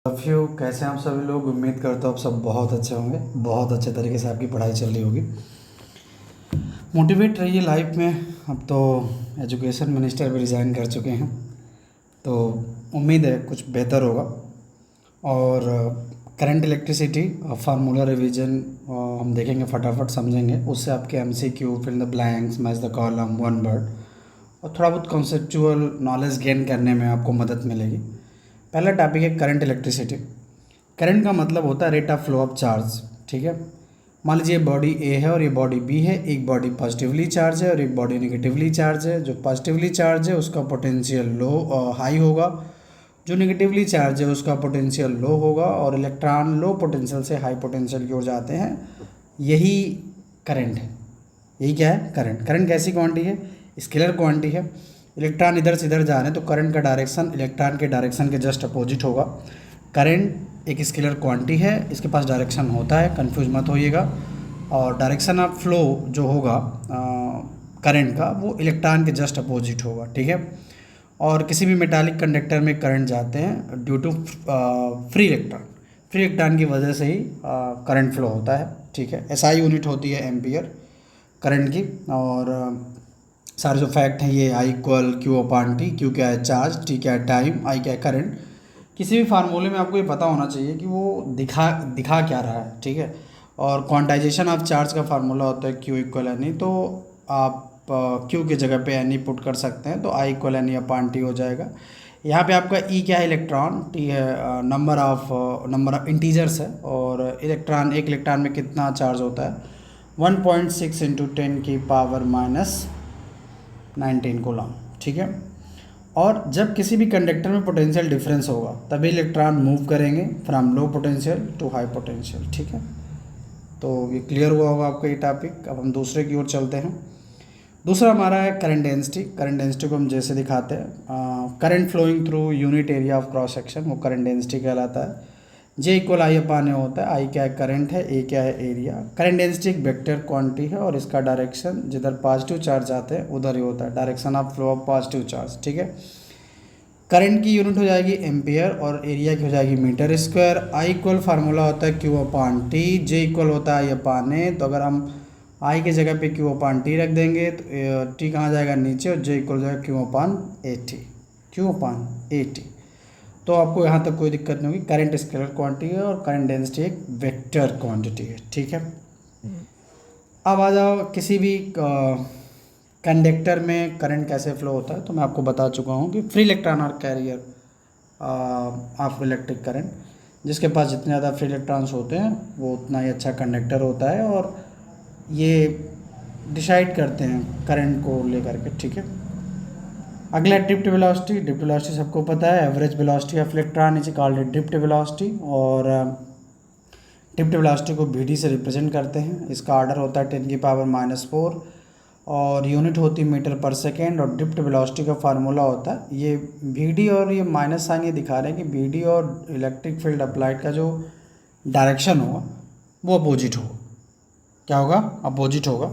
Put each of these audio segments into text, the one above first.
Few कैसे हैं आप सभी लोग। उम्मीद करता हूँ आप सब बहुत अच्छे होंगे, बहुत अच्छे तरीके से आपकी पढ़ाई चल रही होगी। मोटिवेट रहिए लाइफ में। अब तो एजुकेशन मिनिस्टर भी रिज़ाइन कर चुके हैं, तो उम्मीद है कुछ बेहतर होगा। और करंट इलेक्ट्रिसिटी फार्मूला रिवीजन हम देखेंगे, फटाफट समझेंगे। उससे आपके MCQ, fill the blanks, match the column, one word और थोड़ा बहुत कॉन्सेप्चुअल नॉलेज गेन करने में आपको मदद मिलेगी। पहला टॉपिक है करंट इलेक्ट्रिसिटी। करंट का मतलब होता है rate of flow of charge. ठीक है, मान लीजिए बॉडी ए है और ये बॉडी बी है। एक बॉडी पॉजिटिवली चार्ज है और एक बॉडी नेगेटिवली चार्ज है। जो पॉजिटिवली चार्ज है उसका पोटेंशियल लो हाई होगा, जो नेगेटिवली चार्ज है उसका पोटेंशियल लो होगा। और इलेक्ट्रॉन लो पोटेंशियल से हाई पोटेंशियल की ओर जाते हैं। यही करंट है। यही क्या है? करंट। करंट कैसी क्वांटिटी है? स्केलर क्वांटिटी है। इलेक्ट्रॉन इधर से इधर जा रहे हैं तो करंट का डायरेक्शन इलेक्ट्रॉन के डायरेक्शन के जस्ट अपोजिट होगा। करंट एक स्केलर क्वांटिटी है, इसके पास डायरेक्शन होता है, कंफ्यूज मत होइएगा। और डायरेक्शन ऑफ फ्लो जो होगा करंट का, वो इलेक्ट्रॉन के जस्ट अपोजिट होगा। ठीक है, और किसी भी मेटालिक कंडक्टर में करंट जाते हैं due to free electron. Free electron की वजह से ही करंट फ्लो होता है। ठीक है, SI यूनिट होती है एम्पियर करंट की। और सारे जो फैक्ट हैं ये I equal Q upon T। Q क्या है? चार्ज। T क्या है? टाइम। I क्या है? करंट। किसी भी फार्मूले में आपको ये पता होना चाहिए कि वो दिखा क्या रहा है। ठीक है, और क्वांटाइजेशन ऑफ चार्ज का फार्मूला होता है Q इक्वल NE। तो आप Q की जगह पे NE पुट कर सकते हैं, तो I equal NE upon T हो जाएगा। यहाँ पे आपका E क्या है? इलेक्ट्रॉन। T है नंबर ऑफ इंटीजर्स है। और इलेक्ट्रॉन, एक इलेक्ट्रॉन में कितना चार्ज होता है? 1.6 इंटू 10 की पावर माइनस 19 कूलम। ठीक है, और जब किसी भी कंडक्टर में पोटेंशियल डिफरेंस होगा तभी इलेक्ट्रॉन मूव करेंगे from low potential to high potential. ठीक है, तो ये क्लियर हुआ होगा आपको ये टॉपिक। अब हम दूसरे की ओर चलते हैं। दूसरा हमारा है करंट डेंसिटी। करंट डेंसिटी को हम जैसे दिखाते हैं, current flowing through unit area of cross section, वो करंट डेंसिटी कहलाता है। J equal I upon A होता है। I क्या है? करंट है। A क्या है? एरिया। करंट डेंसिटी एक वेक्टर क्वांटिटी है और इसका डायरेक्शन जिधर पॉजिटिव चार्ज आते हैं उधर ही होता है, direction of flow of positive charge. ठीक है, करंट की यूनिट हो जाएगी एम्पियर और एरिया की हो जाएगी metre square. I equal formula होता है Q upon T। J equal होता है I अपान A। तो अगर हम I के जगह पे Q अपान T रख देंगे तो T कहाँ जाएगा? नीचे। और J इक्वल हो जाएगा Q upon AT। Q upon AT। तो आपको यहाँ तक कोई दिक्कत नहीं होगी। करंट स्केलर क्वांटिटी है और करंट डेंसिटी एक वेक्टर क्वांटिटी है। ठीक है, अब आ जाओ किसी भी कंडक्टर में करंट कैसे फ्लो होता है। तो मैं आपको बता चुका हूँ कि फ्री इलेक्ट्रॉन और कैरियर ऑफ इलेक्ट्रिक करंट, जिसके पास जितने ज़्यादा फ्री इलेक्ट्रॉन्स होते हैं वो उतना ही अच्छा कंडक्टर होता है। और ये डिसाइड करते हैं करंट को लेकर के। ठीक है, अगला ड्रिफ्ट वेलोसिटी। ड्रिफ्ट वेलोसिटी सबको पता है, average velocity of electron is called drift velocity. और ड्रिफ्ट वेलोसिटी को VD से रिप्रेजेंट करते हैं। इसका ऑर्डर होता है 10 की पावर -4 और यूनिट होती है मीटर पर सेकेंड। और ड्रिफ्ट वेलोसिटी का फार्मूला होता है, ये VD और ये माइनस साइन ये दिखा रहे हैं कि VD और इलेक्ट्रिक फील्ड अप्लाइड का जो डायरेक्शन होगा वो अपोजिट होगा। क्या होगा? अपोजिट होगा।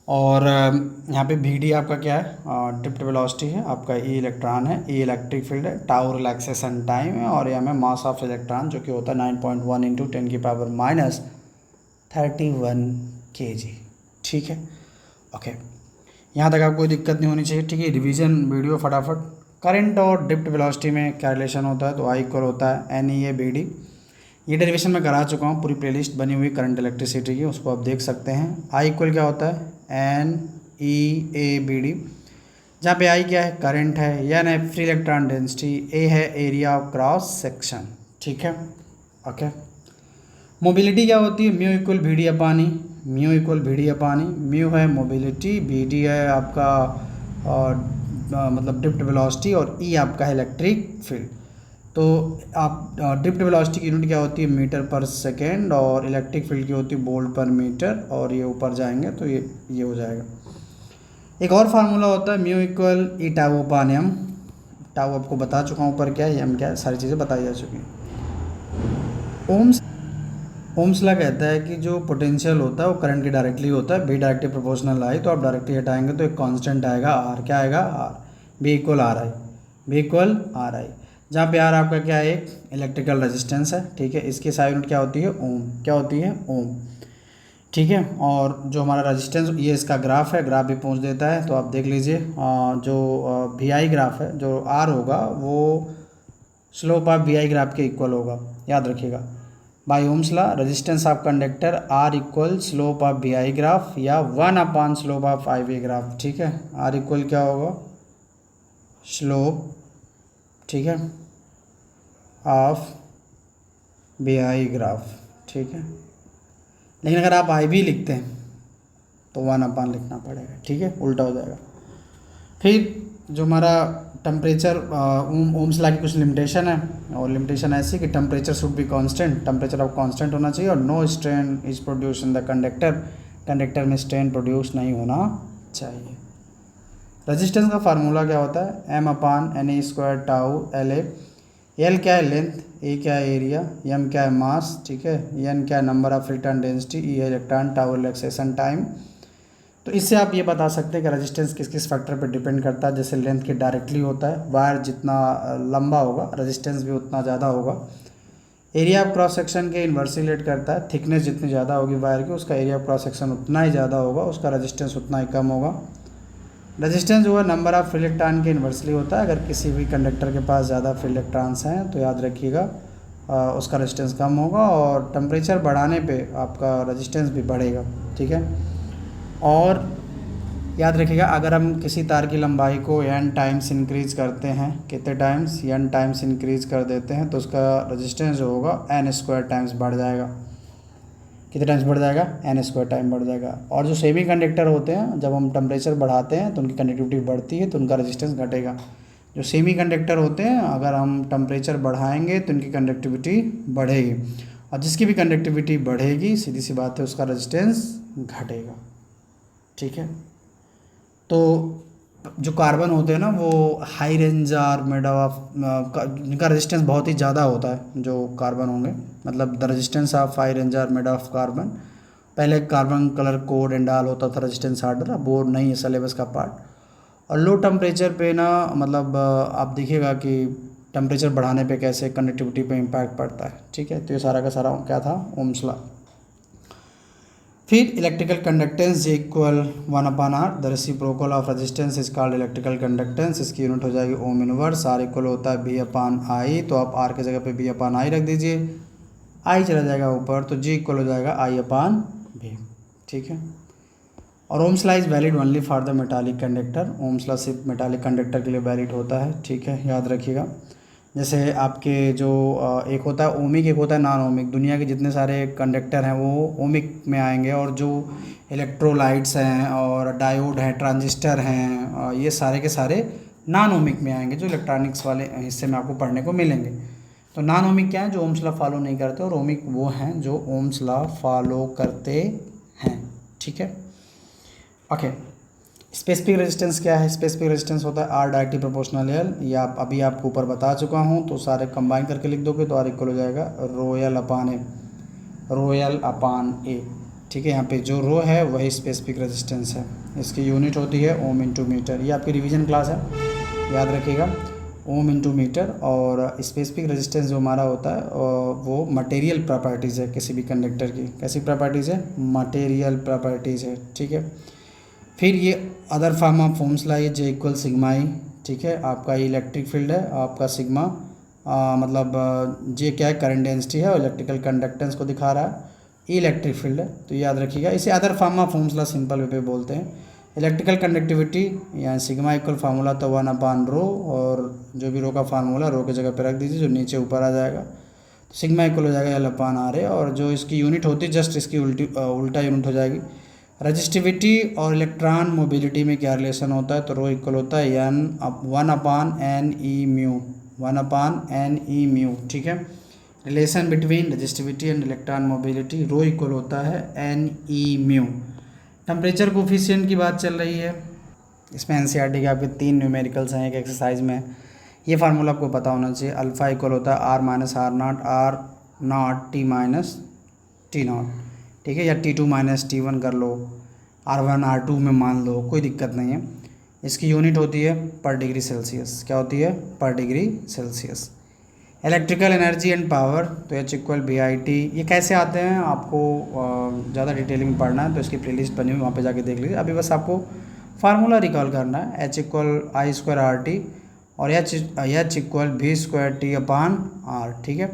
और यहाँ पे VD आपका क्या है? ड्रिफ्ट वेलोसिटी है। आपका E इलेक्ट्रॉन है, E इलेक्ट्रिक फील्ड है, टाउ रिलैक्सेशन टाइम है, और यहाँ में मास ऑफ इलेक्ट्रॉन जो कि होता है 9.1 इंटू 10 की पावर माइनस 31 kg। ठीक है, ओके, यहाँ तक आपको कोई दिक्कत नहीं होनी चाहिए। ठीक है, रिवीजन वीडियो फटाफट। करंट और ड्रिफ्ट वेलोसिटी में क्या रिलेशन होता है? तो I इक्वल होता है NEA/BD। ये डेरिवेशन मैं करा चुका हूँ, पूरी प्लेलिस्ट बनी हुई करंट इलेक्ट्रिसिटी की, उसको आप देख सकते हैं। I इक्वल क्या होता है? NEA/BD, जहाँ पे I क्या है? करंट है, N है फ्री इलेक्ट्रॉन डेंसिटी, A है एरिया ऑफ क्रॉस सेक्शन। ठीक है, ओके। मोबिलिटी क्या होती है? म्यू इक्वल VD अपान E। म्यू इक्वल VD अपान E। म्यू है मोबिलिटी, BD है आपका मतलब ड्रिफ्ट वेलोसिटी, और E आपका है इलेक्ट्रिक फील्ड। तो आप ड्रिफ्ट वेलोसिटी की यूनिट क्या होती है? मीटर पर सेकेंड। और इलेक्ट्रिक फील्ड की होती है वोल्ट पर मीटर। और ये ऊपर जाएंगे तो ये हो जाएगा। एक और फार्मूला होता है म्यू इक्वल E टाउ अपान M। टाउ आपको बता चुका हूँ ऊपर क्या है, M क्या है, सारी चीज़ें बताई जा चुकी हैं। ओम्स लॉ कहता है कि जो पोटेंशियल होता है वो करंट के डायरेक्टली होता है। B डायरेक्टली प्रोपोर्शनल आई, तो आप डायरेक्टली हटाएंगे तो एक कांस्टेंट आएगा R। क्या आएगा? R। B equal R I। B equal R I। जहाँ पे आर आपका क्या है, एक इलेक्ट्रिकल रेजिस्टेंस है, ठीक है। इसकी SI यूनिट क्या होती है, ओम। क्या होती है, ओम, ठीक है। और जो हमारा रेजिस्टेंस, ये इसका ग्राफ है, ग्राफ भी पहुँच देता है, तो आप देख लीजिए जो VI ग्राफ है, जो आर होगा वो स्लोप ऑफ VI ग्राफ के इक्वल होगा, याद रखिएगा। By Ohm's law resistance of conductor R equal slope of VI graph या 1 स्लोप ऑफ IV ग्राफ, ठीक है। आर इक्वल क्या होगा, स्लोप, ठीक है, ऑफ VI ग्राफ, ठीक है। लेकिन अगर आप IV लिखते हैं तो 1 लिखना पड़ेगा, ठीक है, उल्टा हो जाएगा। फिर जो हमारा टेम्परेचर, ओम्स लॉ की कुछ लिमिटेशन है, और लिमिटेशन ऐसी कि temperature should be constant, temperature अब कांस्टेंट होना चाहिए, और no strain is produce in the conductor, conductor में स्ट्रेन प्रोड्यूस नहीं होना चाहिए। रेजिस्टेंस का फार्मूला क्या होता है, M/NA² टाउ LA। L क्या है, लेंथ, A क्या है, एरिया, M क्या है, मास, ठीक है, N क्या है, number of electron density, E है इलेक्ट्रॉन, टाउ रिलैक्सेशन टाइम। तो इससे आप ये बता सकते हैं कि रेजिस्टेंस किस किस फैक्टर पर डिपेंड करता है। जैसे लेंथ के डायरेक्टली होता है, वायर जितना लंबा होगा रेजिस्टेंस भी उतना ज़्यादा होगा। एरिया ऑफ क्रॉस सेक्शन के इन्वर्सली रिलेट करता है, थिकनेस जितनी ज़्यादा होगी वायर की, उसका एरिया ऑफ क्रॉस सेक्शन उतना ही ज़्यादा होगा, उसका रेजिस्टेंस उतना ही कम होगा। रेजिस्टेंस जो है नंबर ऑफ फ्री इलेक्ट्रॉन के इन्वर्सली होता है। अगर किसी भी कंडक्टर के पास ज़्यादा फ्री इलेक्ट्रॉन्स हैं तो याद रखिएगा उसका रेजिस्टेंस कम होगा, और टेम्परेचर बढ़ाने पे आपका रेजिस्टेंस भी बढ़ेगा, ठीक है। और याद रखिएगा अगर हम किसी तार की लंबाई को n टाइम्स इंक्रीज़ करते हैं, कितने टाइम्स, n टाइम्स इंक्रीज़ कर देते हैं, तो उसका रेजिस्टेंस जो होगा n² टाइम्स बढ़ जाएगा। कितने टाइम्स बढ़ जाएगा, n² टाइम बढ़ जाएगा। और जो सेमी कंडक्टर होते हैं, जब हम टेम्परेचर बढ़ाते हैं तो उनकी कंडक्टिविटी बढ़ती है, तो उनका रेजिस्टेंस घटेगा। जो सेमी कंडक्टर होते हैं, अगर हम टेम्परेचर बढ़ाएंगे तो उनकी कंडक्टिविटी बढ़ेगी, और जिसकी भी कंडक्टिविटी बढ़ेगी सीधी सी बात है उसका रेजिस्टेंस घटेगा, ठीक है। तो जो कार्बन होते हैं ना, वो high range are made of, जिनका रेजिस्टेंस बहुत ही ज़्यादा होता है, जो कार्बन होंगे, मतलब the resistance of high range are made of carbon. पहले carbon colour code and all होता था रेजिस्टेंस आर्डर, अब वो नहीं है सिलेबस का पार्ट। और लो टेम्परेचर पे ना, मतलब आप देखिएगा कि टेम्परेचर बढ़ाने पे कैसे कंडक्टिविटी पे इम्पैक्ट पड़ता है, ठीक है। तो ये सारा का सारा क्या था, ओम्स लॉ। फिर electrical conductance J equal 1/R, the reciprocal of resistance is called electrical conductance. इसकी यूनिट हो जाएगी ओम इनवर्स। आर इक्वल होता है B/I, तो आप आर की जगह पे B/I रख दीजिए, आई चला जाएगा ऊपर, तो जी इक्वल हो जाएगा I/V, ठीक है। और Ohm's law is valid only for the metallic conductor, Ohm's law सिर्फ मेटालिक कंडक्टर के लिए वैलिड होता है, ठीक है, याद रखिएगा। जैसे आपके जो एक होता है ओमिक, एक होता है नॉन ओमिक। दुनिया के जितने सारे कंडक्टर हैं वो ओमिक में आएंगे, और जो इलेक्ट्रोलाइट्स हैं और डायोड हैं, ट्रांजिस्टर हैं, ये सारे के सारे नॉन ओमिक में आएंगे, जो इलेक्ट्रॉनिक्स वाले हिस्से में आपको पढ़ने को मिलेंगे। तो नॉन ओमिक क्या है, जो ओम्स लॉ फॉलो नहीं करते, और ओमिक वो हैं जो ओम्स लॉ फॉलो करते हैं, ठीक है, ओके। स्पेसिफिक रेजिस्टेंस क्या है, स्पेसिफिक रेजिस्टेंस होता है R डायरेक्टली प्रोपोर्शनल L, या अभी आपको ऊपर बता चुका हूँ, तो सारे कंबाइन करके लिख दोगे तो R इक्वल हो जाएगा ρL/A, ठीक है। यहाँ पे जो रो है वही स्पेसिफिक रेजिस्टेंस है। इसकी यूनिट होती है ओम इंटू मीटर, ये आपकी रिवीजन क्लास है, याद रखिएगा, ओम इंटू मीटर। और स्पेसिफिक रेजिस्टेंस जो हमारा होता है वो मटेरियल प्रॉपर्टीज़ है किसी भी कंडक्टर की। कैसी प्रॉपर्टीज़ है, मटेरियल प्रॉपर्टीज़ है, ठीक है। फिर ये other form of Ohm's law, ये जे इक्वल सिग्मा ई, ठीक है। आपका इलेक्ट्रिक फील्ड है, आपका सिग्मा मतलब जे क्या है, करंट डेंसिटी है, और इलेक्ट्रिकल कंडक्टेंस को दिखा रहा है, ई इलेक्ट्रिक फील्ड है, तो याद रखिएगा। इसे other form of Ohm's law simple way पे बोलते हैं। इलेक्ट्रिकल कंडक्टिविटी या सिग्मा इक्वल फार्मूला तो 1/ρ, और जो भी रो का फार्मूला रो की जगह पे रख दीजिए, जो नीचे ऊपर आ जाएगा, तो सिग्मा इक्वल हो जाएगा L/RA, और जो इसकी यूनिट होती है जस्ट इसकी उल्टा यूनिट हो जाएगी। रजिस्टिविटी और इलेक्ट्रॉन मोबिलिटी में क्या रिलेशन होता है, तो रो इक्वल होता है 1/NE/μ, ठीक है। Relation between resistivity and electron mobility, rho equal होता है NE/μ। टेम्परेचर कोफिशिएंट की बात चल रही है, इसमें NCERT के आपके 3 न्यूमेरिकल्स हैं एक एक्सरसाइज में। ये फार्मूला आपको पता होना चाहिए। अल्फ़ा इक्वल होता है R - R0 T0, ठीक है, या T2 - T1 कर लो, R1 R2 में मान लो, कोई दिक्कत नहीं है। इसकी यूनिट होती है पर डिग्री सेल्सियस। क्या होती है, पर degree Celsius. Electrical energy and power, तो H equal B I T. ये कैसे आते हैं आपको ज़्यादा डिटेलिंग में पढ़ना है तो इसकी प्लेलिस्ट बनी हुई वहाँ पे जाके देख लीजिए। अभी बस आपको फार्मूला रिकॉल करना है, H equal I square R T और H equal V square T upon R. ठीक है।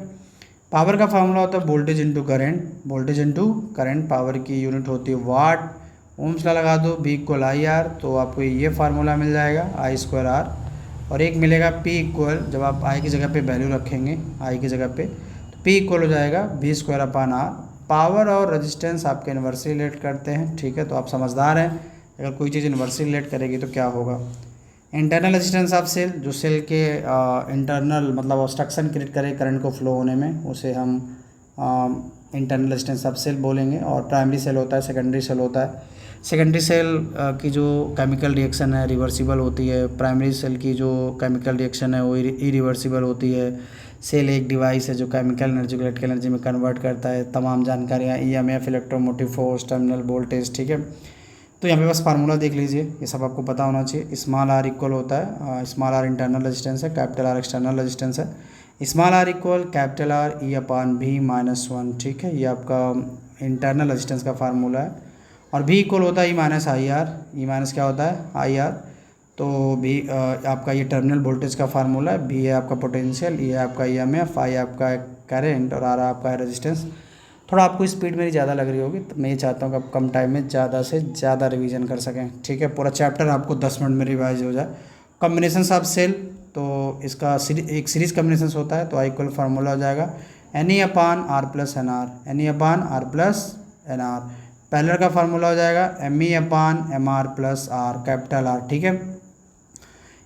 पावर का फार्मूला होता है voltage into current, voltage into current, power की यूनिट होती है वाट। ओम्स ला लगा दो, बी इक्वल आई आर, तो आपको ये फार्मूला मिल जाएगा आई स्क्वायर आर। और एक मिलेगा पी इक्वल, जब आप आई की जगह पे वैल्यू रखेंगे आई की जगह पे, तो पी इक्वल हो जाएगा V square upon R. Power और रेजिस्टेंस आपके इन्वर्सली रिलेट करते हैं। ठीक है, तो आप समझदार हैं, अगर कोई चीज़ इन्वर्सली रिलेट करेगी तो क्या होगा। इंटरनल रेजिस्टेंस ऑफ सेल, जो सेल के इंटरनल मतलब ऑब्स्ट्रक्शन क्रिएट करे करंट को फ्लो होने में, उसे हम इंटरनल रेजिस्टेंस ऑफ सेल बोलेंगे। और प्राइमरी सेल होता है, सेकेंडरी सेल होता है। सेकेंडरी सेल की जो केमिकल रिएक्शन है रिवर्सिबल होती है, प्राइमरी सेल की जो केमिकल रिएक्शन है वो इरिवर्सिबल होती है। सेल एक डिवाइस है जो केमिकल एनर्जी को इलेक्ट्रिकल एनर्जी में कन्वर्ट करता है। तमाम जानकारियाँ EMF, electromotive force, terminal voltage. ठीक है, तो यहाँ पे बस फार्मूला देख लीजिए, ये सब आपको पता होना चाहिए। स्मॉल आर इक्वल होता है, स्मॉल आर इंटरनल रेजिस्टेंस है, कैपिटल आर एक्सटर्नल रेजिस्टेंस है। Small R equal capital R E upon भी माइनस वन। ठीक है, ये आपका इंटरनल रेजिस्टेंस का फार्मूला है। और भी इक्वल होता है E minus I R. E minus क्या होता है, आई आर। तो भी आपका ये टर्मिनल वोल्टेज का फार्मूला है। भी है आपका पोटेंशियल, ये है आपका ईएमएफ, आई आपका करेंट और आर आपका है रेजिस्टेंस। थोड़ा आपको स्पीड मेरी ज़्यादा लग रही होगी, तो मैं ये चाहता हूँ कि आप कम टाइम में ज़्यादा से ज़्यादा रिवीजन कर सकें। ठीक है, पूरा चैप्टर आपको 10 मिनट में रिवाइज हो जाए। कॉम्बिनेशन ऑफ सेल, तो इसका एक सीरीज कॉम्बिनेशन होता है, तो आई इक्वल फार्मूला हो जाएगा N E upon R plus N R, N E upon R plus N R. Parallel का फार्मूला हो जाएगा M E upon M R plus R, capital R. ठीक है,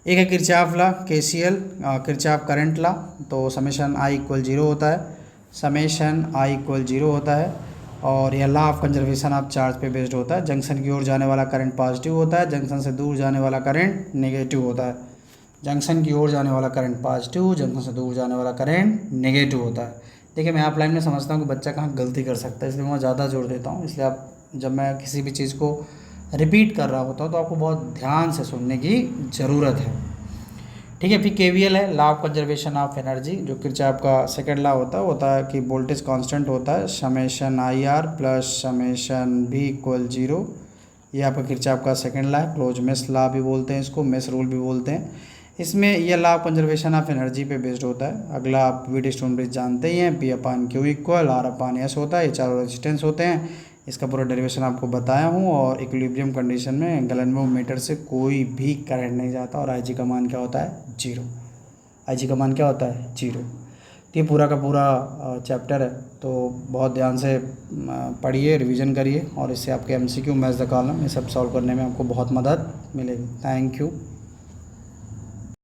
एक है Kirchhoff law, KCL, Kirchhoff current law. तो summation I equal 0 होता है, समेशन आई इक्वल 0 होता है। और यह law of conservation of charge पे बेस्ड होता है। जंक्शन की ओर जाने वाला करंट पॉजिटिव होता है, जंक्शन से दूर जाने वाला करंट नेगेटिव होता है। जंक्शन की ओर जाने वाला करंट पॉजिटिव, जंक्शन से दूर जाने वाला करंट नेगेटिव होता है। देखिए, मैं ऑफलाइन में समझता हूँ कि बच्चा कहाँ गलती कर सकता है, इसलिए मैं ज़्यादा जोर देता हूँ। इसलिए आप जब मैं किसी भी चीज़ को रिपीट कर रहा होता हूँ तो आपको बहुत ध्यान से सुनने की ज़रूरत है। ठीक है, फिर केवीएल है, law of conservation of energy, जो किरचॉफ का सेकंड लॉ होता है कि वोल्टेज कांस्टेंट होता है, summation I R plus summation भी इक्वल 0। ये आपका किरचॉफ का सेकंड लॉ है, क्लोज मेश लॉ भी बोलते हैं इसको, मेश रूल भी बोलते हैं। इसमें यह law of conservation of energy पे बेस्ड होता है। अगला आप व्हीटस्टोन ब्रिज जानते ही हैं, P upon Q equal R upon S होता है। ये चारों रेजिस्टेंस होते हैं, इसका पूरा डेरिवेशन आपको बताया हूँ। और इक्विलिब्रियम कंडीशन में गैल्वेनोमीटर से कोई भी करंट नहीं जाता और आई का मान क्या होता है, 0। आई का मान क्या होता है, 0। तो ये पूरा का पूरा चैप्टर है, तो बहुत ध्यान से पढ़िए, रिवीजन करिए और इससे आपके MCQ मैच द कॉलम ये सब सॉल्व करने में आपको बहुत मदद मिलेगी। Thank you.